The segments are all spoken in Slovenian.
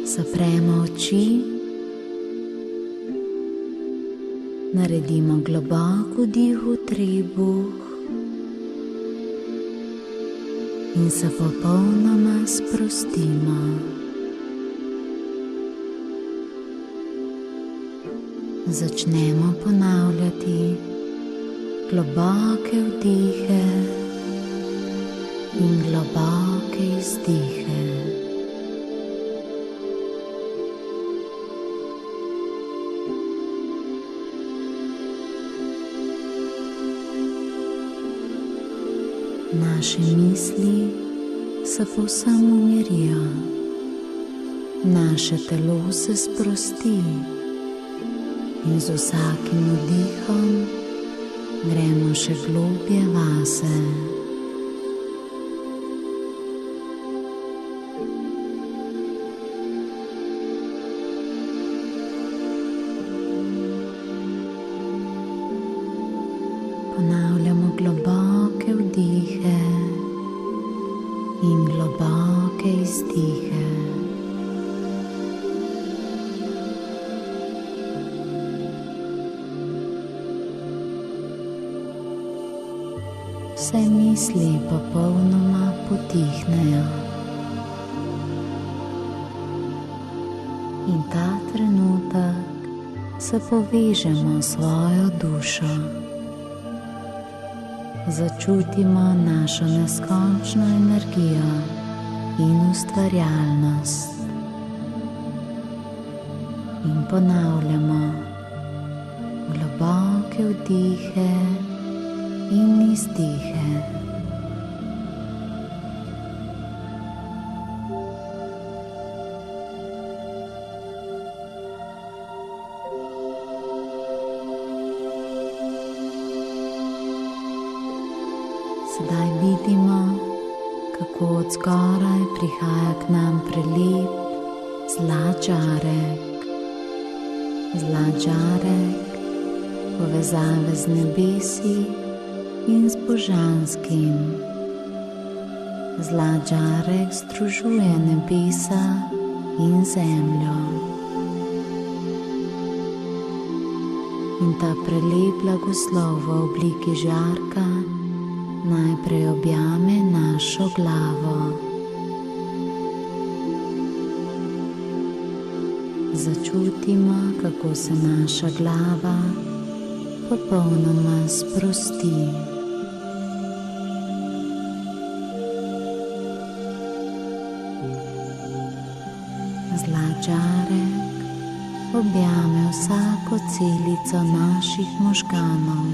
Zapremo oči, naredimo globok vdih v trebuh in se popolnoma sprostimo. Začnemo ponavljati globoke vdihe in globoke izdihe. Naše misli se povsem umirijo, naše telo se sprosti in z vsakim vdihom gremo še globje vase. Ponavljamo globoke vdihe in globoke izdihe. Vse misli popolnoma potihnejo in ta trenutek se povežemo s svojo dušo. Začutimo našo neskončno energijo in ustvarjalnost in ponavljamo globoke vdihe in izdihe. Sedaj vidimo, kako od zgoraj prihaja k nam prelep zlat žarek. Zlat žarek povezave z nebesi in z božanskim. Zlat žarek združuje nebesa in zemljo. In ta prelep blagoslov v obliki žarka najprej objame našo glavo. Začutimo, kako se naša glava popolnoma sprosti. Zlat žarek objame vsako celico naših možganov.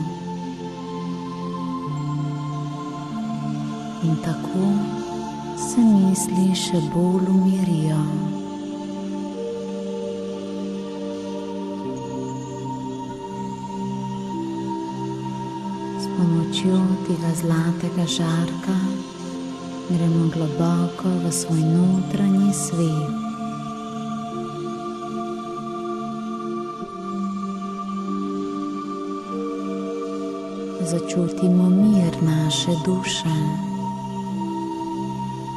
In tako se misli še bolj umirijo. S pomočjo tega zlatega žarka gremo globoko v svoj notranji svet. Začutimo mir naše duše.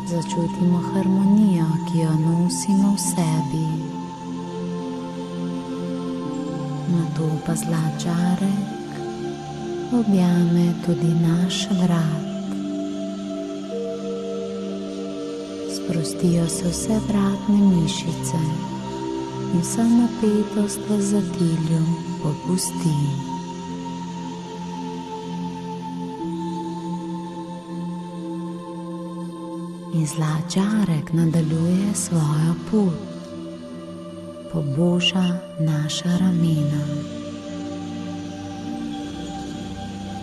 Začutimo harmonijo, ki jo nosimo v sebi. Nato pa zlat žarek objame tudi naš vrat. Sprostijo se vse vratne mišice in vsa napetost v zatilju popusti. In zlat žarek nadaljuje svojo pot, poboža naša ramena.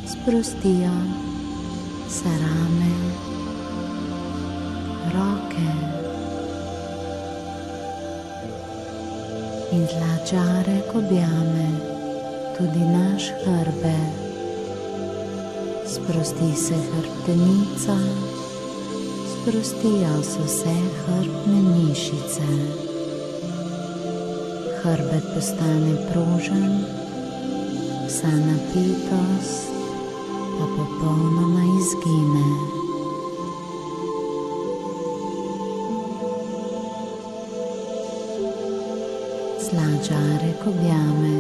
Sprostijo se rame, roke in zlat žarek objame tudi naš hrbet. Sprosti se hrbtenica, sprostijo se vse hrbtne mišice. Hrbet postane prožen, vsa napetost pa popolnoma izgine. zlat žarek objame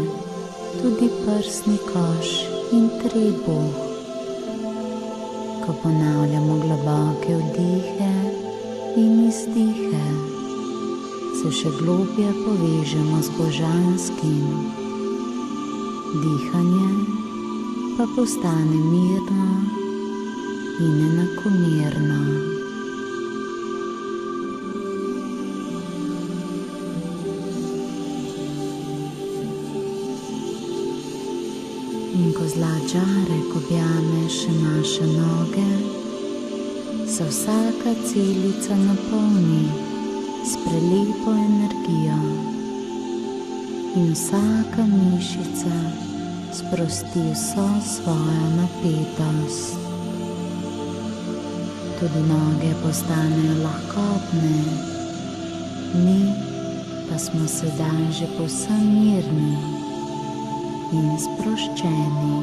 tudi prsni koš in trebuh. Ko ponavljamo globoke vdihe in izdihe, se še globje povežemo z božanskim. Dihanje pa postane mirno in enakomerno. In ko zlat žarek objame še naše noge, se vsaka celica napolni s prelepo energijo in vsaka mišica sprosti vso svojo napetost. Tudi noge postanejo lahkotne, mi pa smo sedaj že povsem mirni in sproščeni.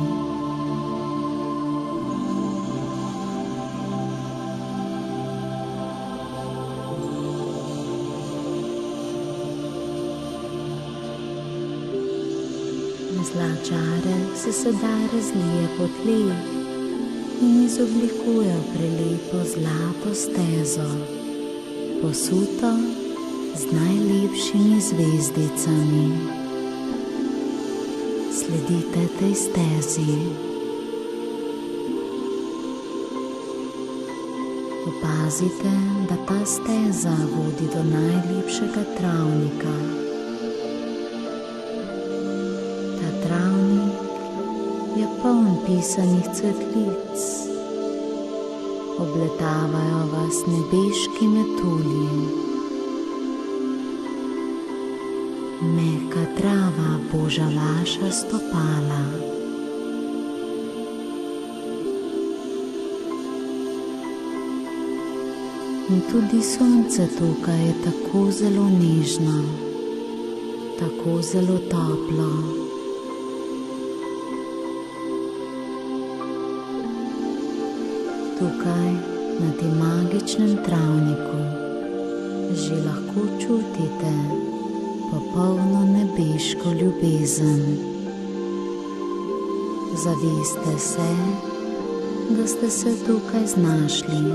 Zlat žarek se sedaj razlije po tleh in izoblikuje prelepo zlato stezo, posuto z najlepšimi zvezdicami. Sledite tej stezi. Opazite, da ta steza vodi do najlepšega travnika. Ta travnik je poln pisanih cvetlic. Obletavajo vas nebeški metulji. Mehka trava boža vaša stopala. In tudi sonce tukaj je tako zelo nežno, tako zelo toplo. Tukaj na tem magičnem travniku že lahko čutite popolno nebeško ljubezen. Zaveste se, da ste se tukaj znašli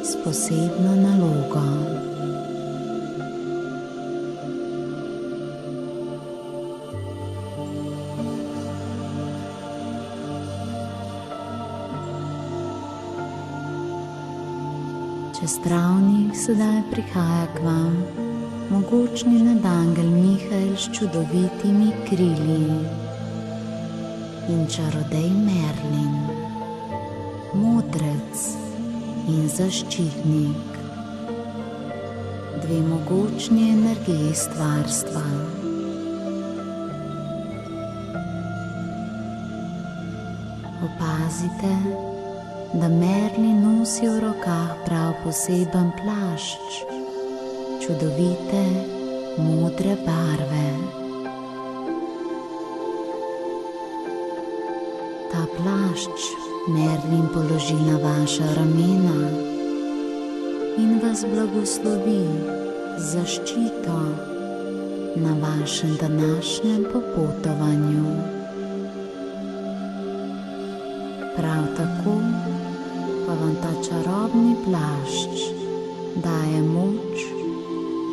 s posebno nalogo. Čez travnik sedaj prihaja k vam mogočni nadangel Mihael s čudovitimi krili in čarodej Merlin, modrec in zaščitnik, dve mogočni energiji stvarstva. Opazite, da Merlin nosi v rokah prav poseben plašč, čudovite modre barve. Ta plašč Merlin položi na vaša ramena in vas blagoslovi z zaščito na vašem današnjem popotovanju. Prav tako pa vam ta čarobni plašč daje moč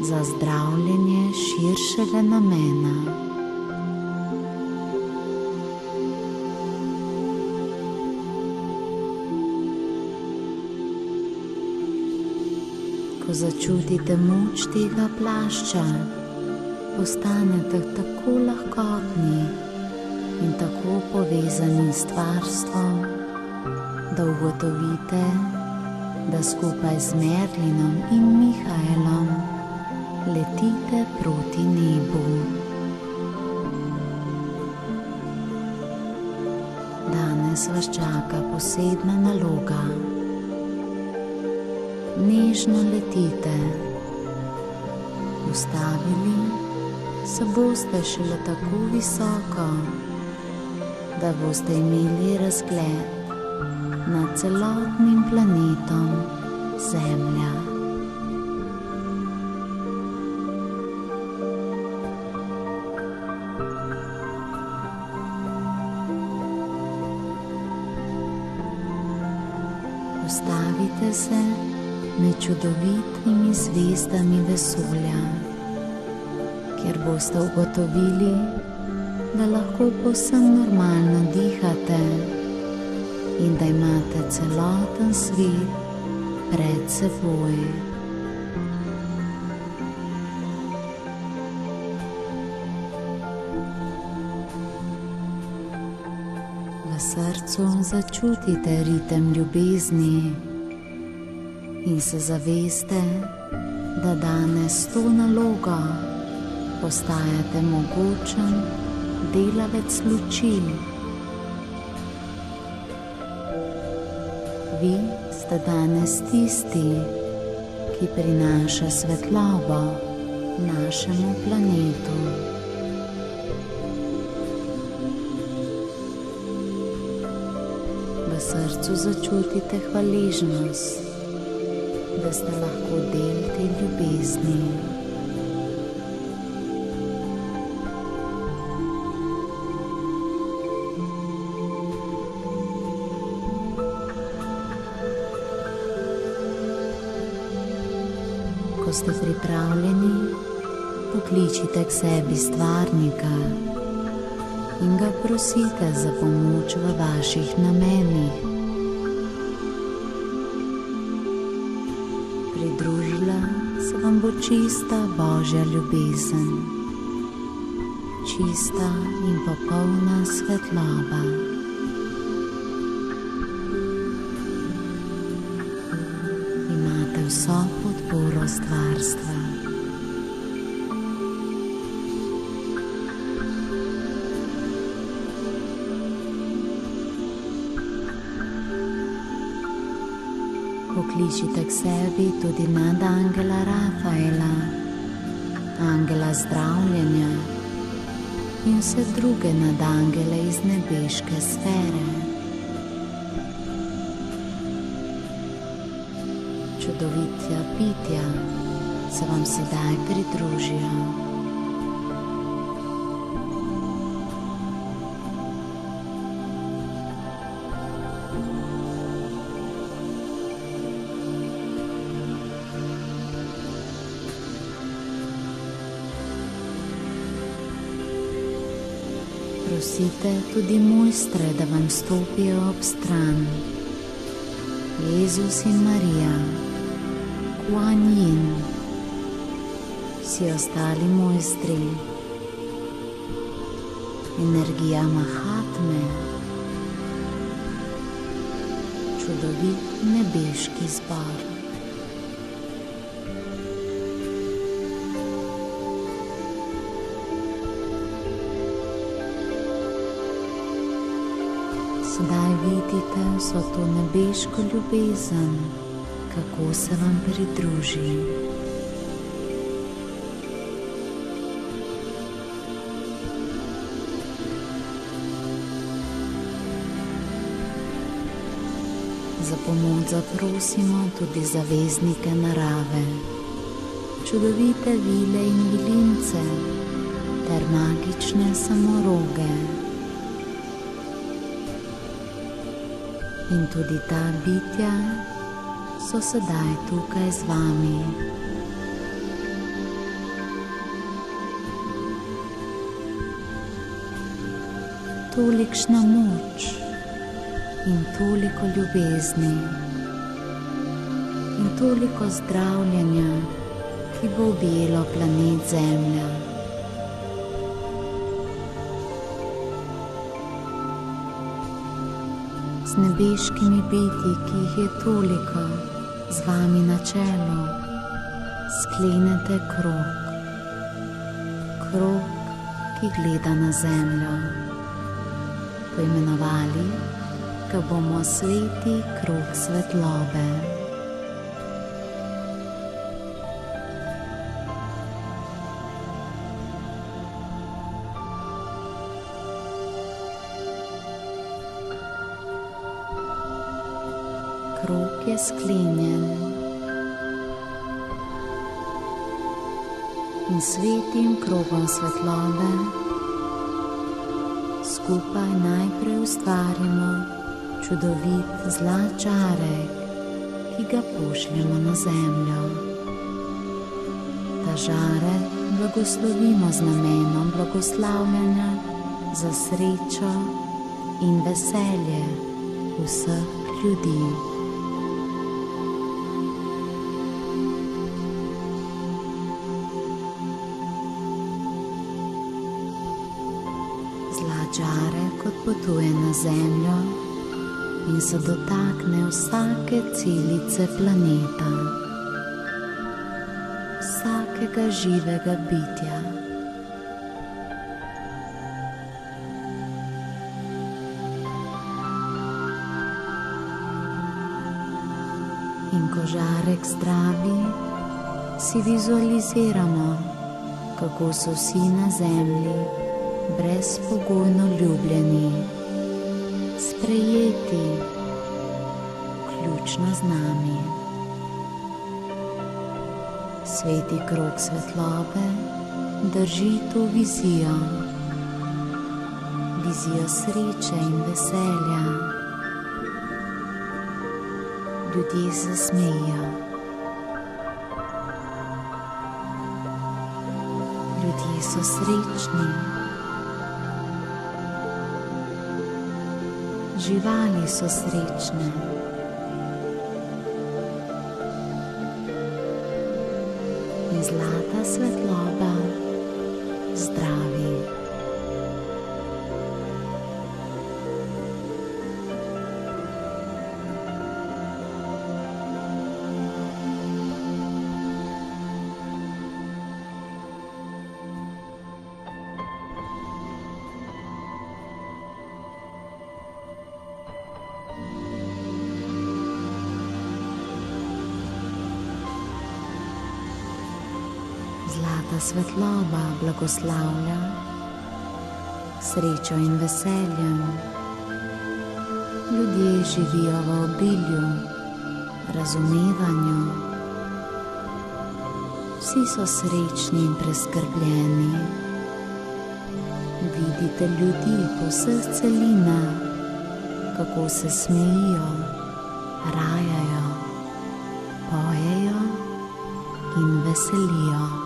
za zdravljenje širšega namena. Ko začutite moč tega plašča, postanete tako lahkotni in tako povezani s stvarstvom, da ugotovite, da skupaj z Merlinom in Mihaelom letite proti nebu. Danes vas čaka posebna naloga. Nežno letite. Ustavili se boste šele tako visoko, da boste imeli razgled nad celotnim planetom Zemlja. Postavite se med čudovitimi zvezdami vesolja, kjer boste ugotovili, da lahko povsem normalno dihate in da imate celoten svet pred seboj. V srcu začutite ritem ljubezni in se zaveste, da danes s to nalogo postajate mogočen delavec luči. Vi ste danes tisti, ki prinaša svetlobo našemu planetu. V srcu začutite hvaležnost, da ste lahko del te ljubezni. Ko ste pripravljeni, pokličite k sebi stvarnika in ga prosite za pomoč v vaših namenih. Pridružila se vam bo čista Božja ljubezen, čista in popolna svetloba. Imate vso podporo stvarstva. Pokličite k sebi tudi nadangela Rafaela, angela zdravljenja in vse druge nadangele iz nebeške sfere. Čudovitja bitja se vam sedaj pridružijo. Prosite tudi mojstre, da vam stopijo ob stran. Jezus in Marija, Kuan Yin, vsi ostali mojstri, energija Mahatme, čudovit nebeški zbor. Sedaj vidite vso to nebeško ljubezen, kako se vam pridruži. Za pomoč zaprosimo tudi zaveznike narave, čudovite vile in vilince ter magične samoroge. In tudi ta bitja so sedaj tukaj z vami. Tolikšna moč in toliko ljubezni in toliko zdravljenja, ki bo objelo planet Zemlja. Z nebeškimi bitji, ki jih je toliko, z vami na čelu, sklenete krog. Krog, ki gleda na Zemljo. Poimenovali ga bomo Sveti krog svetlobe. Krog je sklenjen in svetim krogom svetlobe skupaj najprej ustvarimo čudovit zlat žarek, ki ga pošljemo na zemljo. Ta žarek blagoslovimo z namenom blagoslavljanja za srečo in veselje vseh ljudi. Zlat žarek odpotuje na zemljo in se dotakne vsake celice planeta, vsakega živega bitja. In ko žarek zdravi, si vizualiziramo, kako so vsi na zemlji brezpogojno ljubljeni, sprejeti, vključno z nami. Sveti krog svetlobe drži to vizijo, vizijo sreče in veselja. Ljudje se smejijo, ljudje so srečni, živali so srečne. In zlata svetloba zdravi. Zlata svetloba blagoslavlja srečo in veseljem. Ljudje živijo v obilju, razumevanju. Vsi so srečni in preskrbljeni. Vidite ljudi po vseh celinah, kako se smejijo, rajajo, pojejo in veselijo.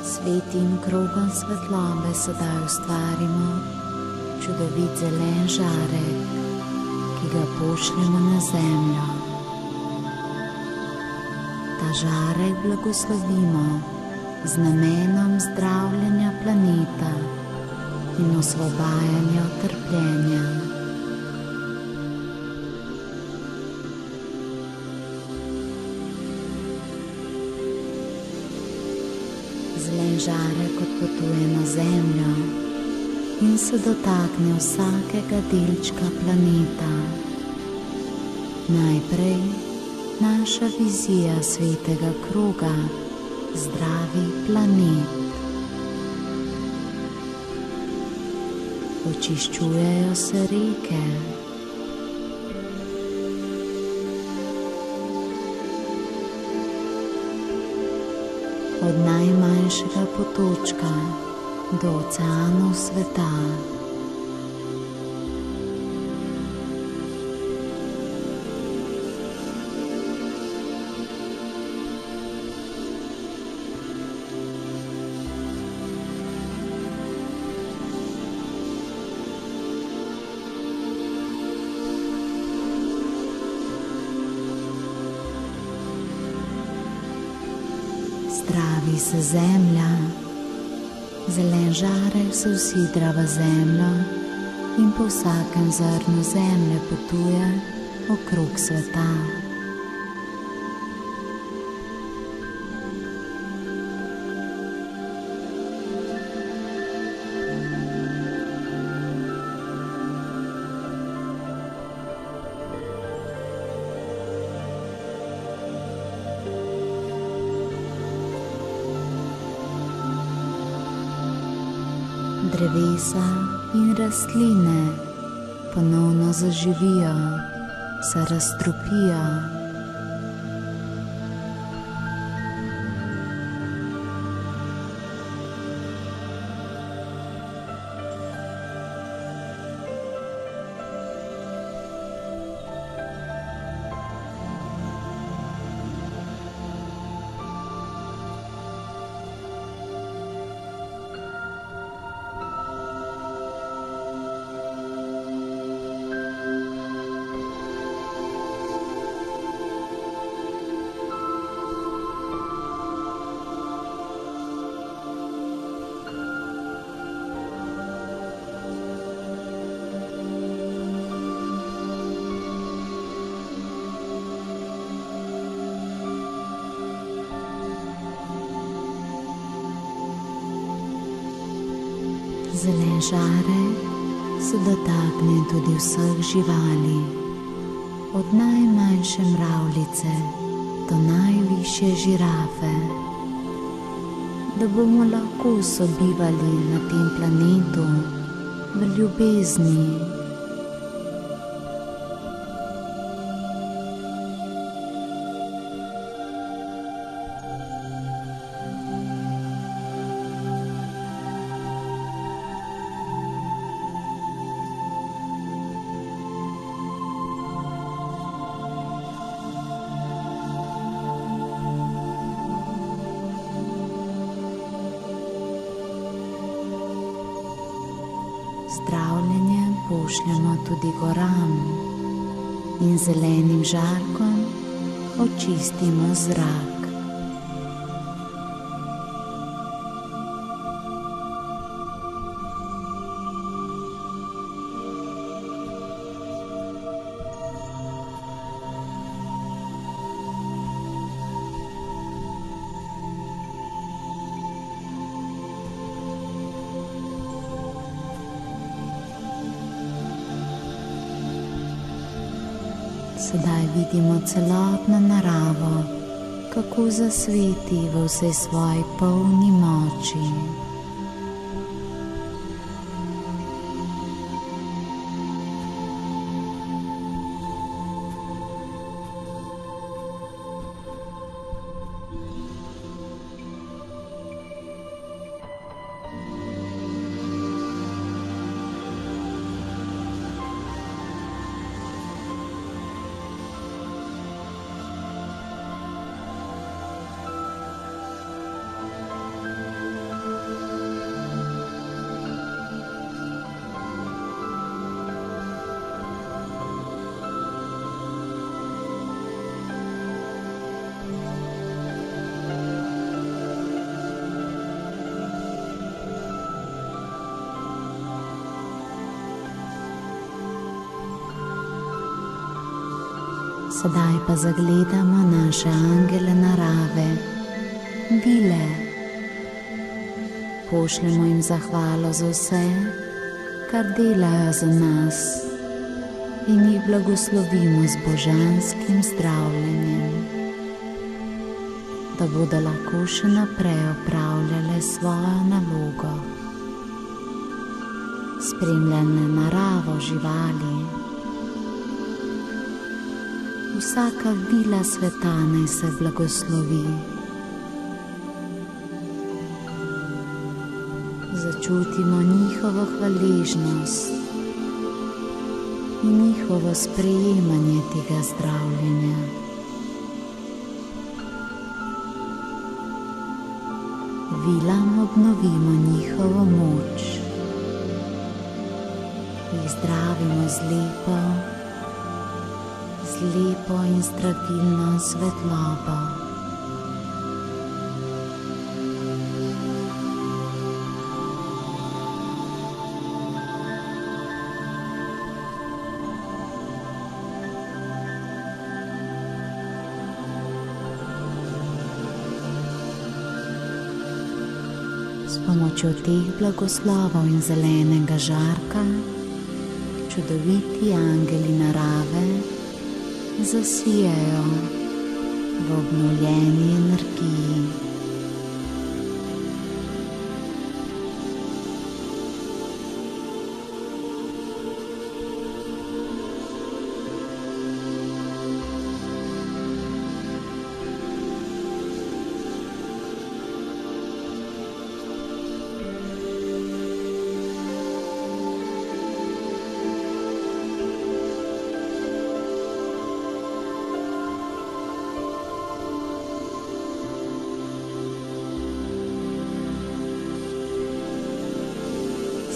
Svetim krogom svetlobe sedaj ustvarimo čudovit zelen žarek, ki ga pošljemo na zemljo. Ta žarek blagoslovimo z namenom zdravljenja planeta in osvobajanja od trpljenja. Zelen žarek odpotuje na zemljo in se dotakne vsakega delčka planeta. Najprej naša vizija svetega kroga zdravi planet. Očiščujejo se reke, od najmanjšega potočka do oceanov sveta. Zdravi se zemlja, zelen žarek se usidra v zemljo in po vsakem zrnu zemlje potuje okrog sveta. Drevesa in rastline ponovno zaživijo, se razstropijo. Zelen žarek se dotakne tudi vseh živali, od najmanjše mravljice do najvišje žirafe, da bomo lahko sobivali na tem planetu v ljubezni. Zdravljenje pošljemo tudi goram in zelenim žarkom očistimo zrak. Sedaj vidimo celotno naravo, kako zasveti v vsej svoji polni moči. Sedaj pa zagledamo naše angele narave, vile. Pošljemo jim zahvalo za vse, kar delajo za nas, in jih blagoslovimo z božanskim zdravljenjem, da bodo lahko še naprej opravljale svojo nalogo. Spremljane naravo živali. Vsaka vila sveta naj se blagoslovi. Začutimo njihovo hvaležnost in njihovo sprejemanje tega zdravljenja. Vilam obnovimo njihovo moč, jih zdravimo z lepo in zdravilno svetlobo. pomočjo teh blagoslovov in zelenega žarka čudoviti angeli narave zasijajo v obnovljeni energiji.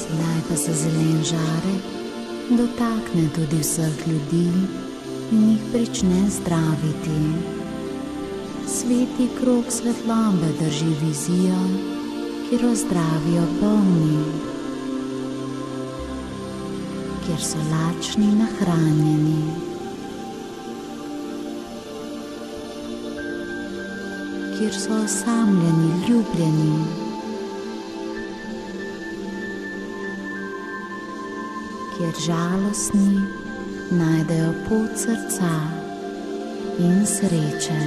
Sedaj pa se zelen žarek dotakne tudi vseh ljudi in jih prične zdraviti. Sveti krog svetlobe drži vizijo, kjer o zdravju polni, kjer so lačni nahranjeni. Kjer so osamljeni ljubljeni. Kjer žalostni najdejo pot srca in sreče.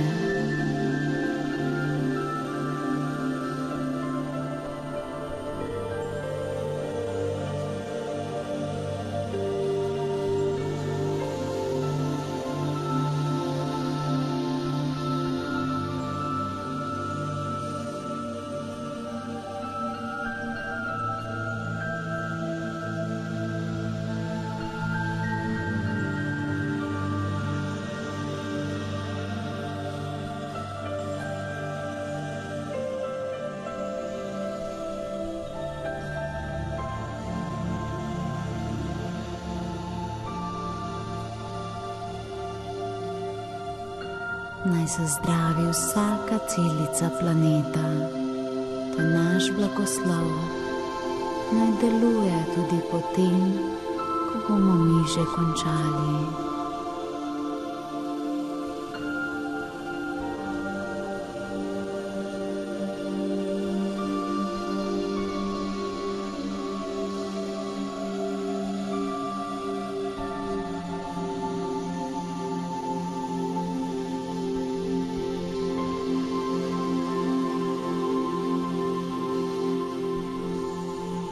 Naj se zdravi vsaka celica planeta, to je naš blagoslov. Naj deluje tudi potem, ko bomo mi že končali.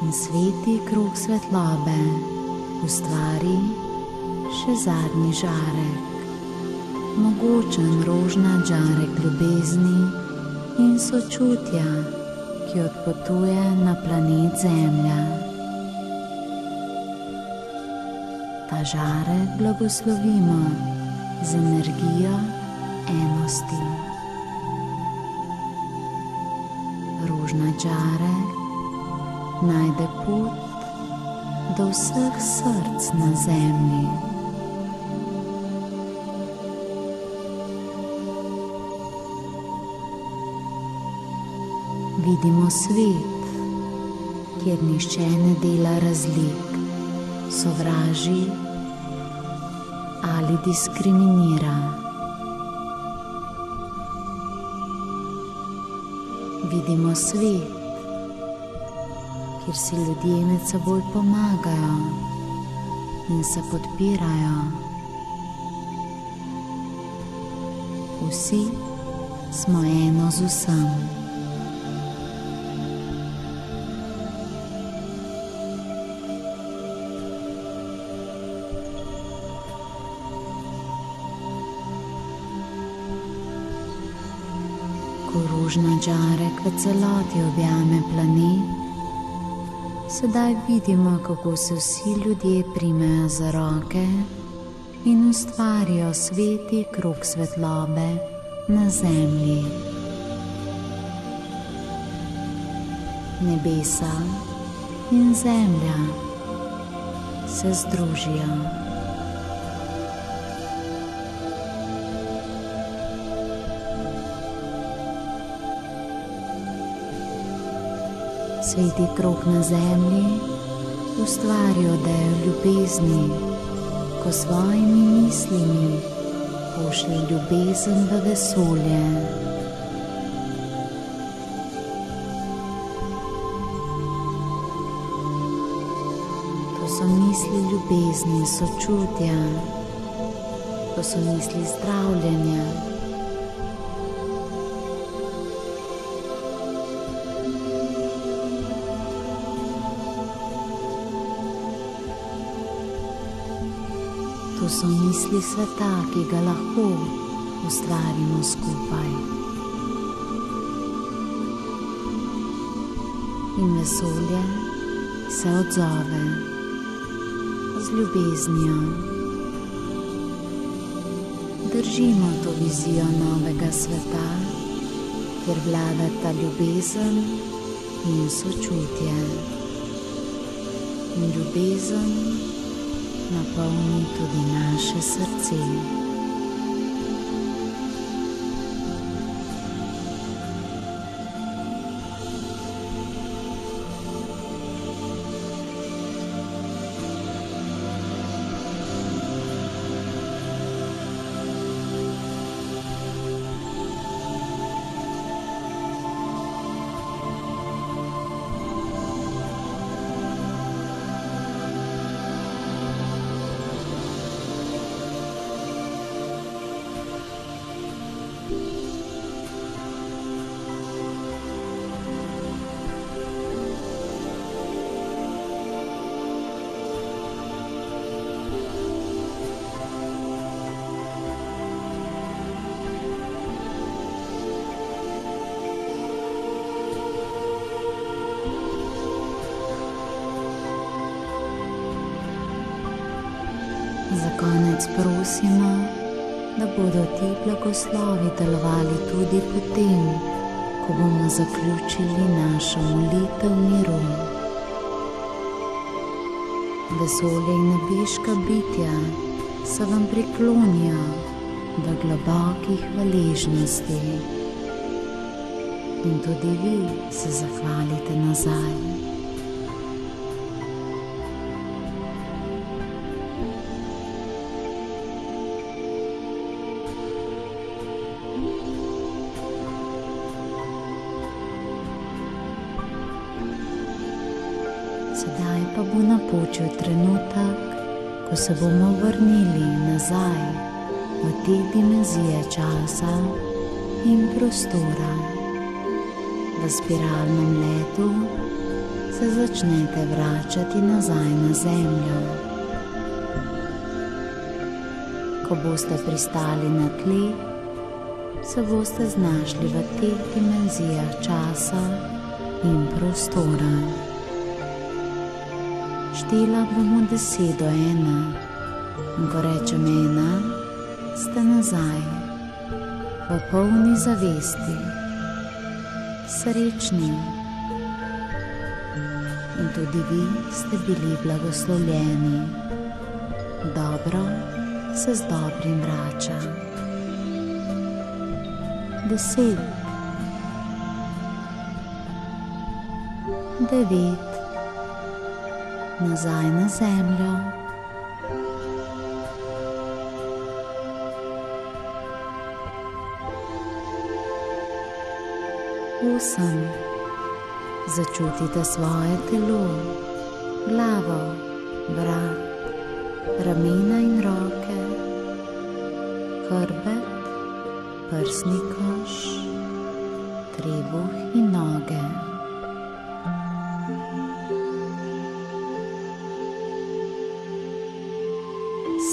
In sveti krog svetlobe ustvari še zadnji žarek, mogočen rožnat žarek ljubezni in sočutja, ki odpotuje na planet Zemlja. Ta žarek blagoslovimo z energijo enosti. Rožnat žarek najde pot do vseh src na Zemlji. Vidimo svet, kjer nihče ne dela razlik, sovraži ali diskriminira. Vidimo svet, kjer si ljudje med seboj pomagajo in se podpirajo. Vsi smo eno z vsem. Ko rožnat žarek v celoti objame planet, sedaj vidimo, kako se vsi ljudje primejo za roke in ustvarijo sveti krog svetlobe na Zemlji. Nebesa in Zemlja se združijo. Sveti krog na Zemlji ustvari odejo ljubezni, ko svojimi mislimi pošlje ljubezen v vesolje. so misli ljubezni in sočutja, to so misli zdravljenja. To so misli sveta, ki ga lahko ustvarimo skupaj. In vesolje se odzove z ljubeznijo. Držimo to vizijo novega sveta, kjer vladata ljubezen in sočutje. In ljubezen napolni tudi naše srce. Za konec prosimo, da bodo ti blagoslovi delovali tudi potem, ko bomo zaključili našo molitev miru. Vesolje in nebeška bitja se vam priklonijo v globokih hvaležnosti in tudi vi se zahvalite nazaj. Sedaj pa bo napočil trenutek, ko se bomo vrnili nazaj v te dimenzije časa in prostora. V spiralnem letu se začnete vračati nazaj na Zemljo. Ko boste pristali na tleh, se boste znašli v teh dimenzijah časa in prostora. Štela bomo 10 do 1 in ko rečem 1, ste nazaj, v polni zavesti, srečni in tudi vi ste bili blagoslovljeni. Dobro se z dobrim vrača. 10, 9, nazaj na Zemljo. 8, začutite svoje telo, glavo, vrat, ramena in roke, hrbet, prsni koš, trebuh in noge.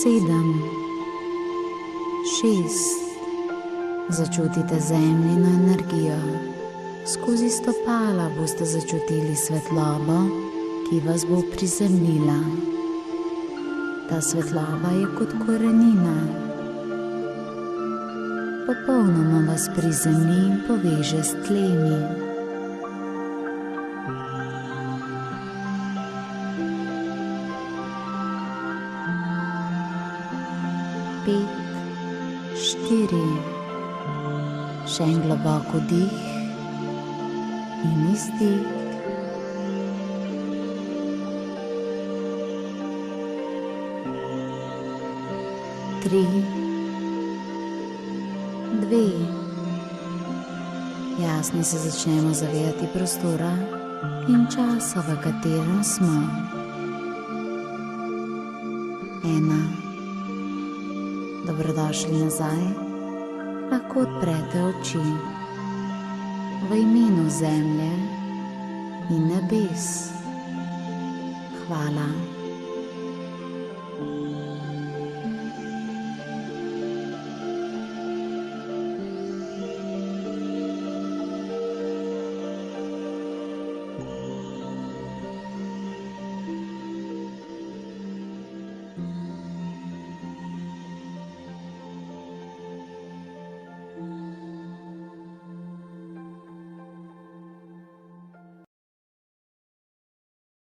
7, 6, začutite zemljino energijo. Skozi stopala boste začutili svetlobo, ki vas bo prizemljila. Ta svetloba je kot korenina. Popolnoma vas prizemlji in poveže s tlemi. 5, 4, še en globok vdih in izdih. 3, 2, jasno se začnemo zavedati prostora in časa, v katerem smo. dobrodošli nazaj, lahko odprete oči. V imenu zemlje in nebes. Hvala.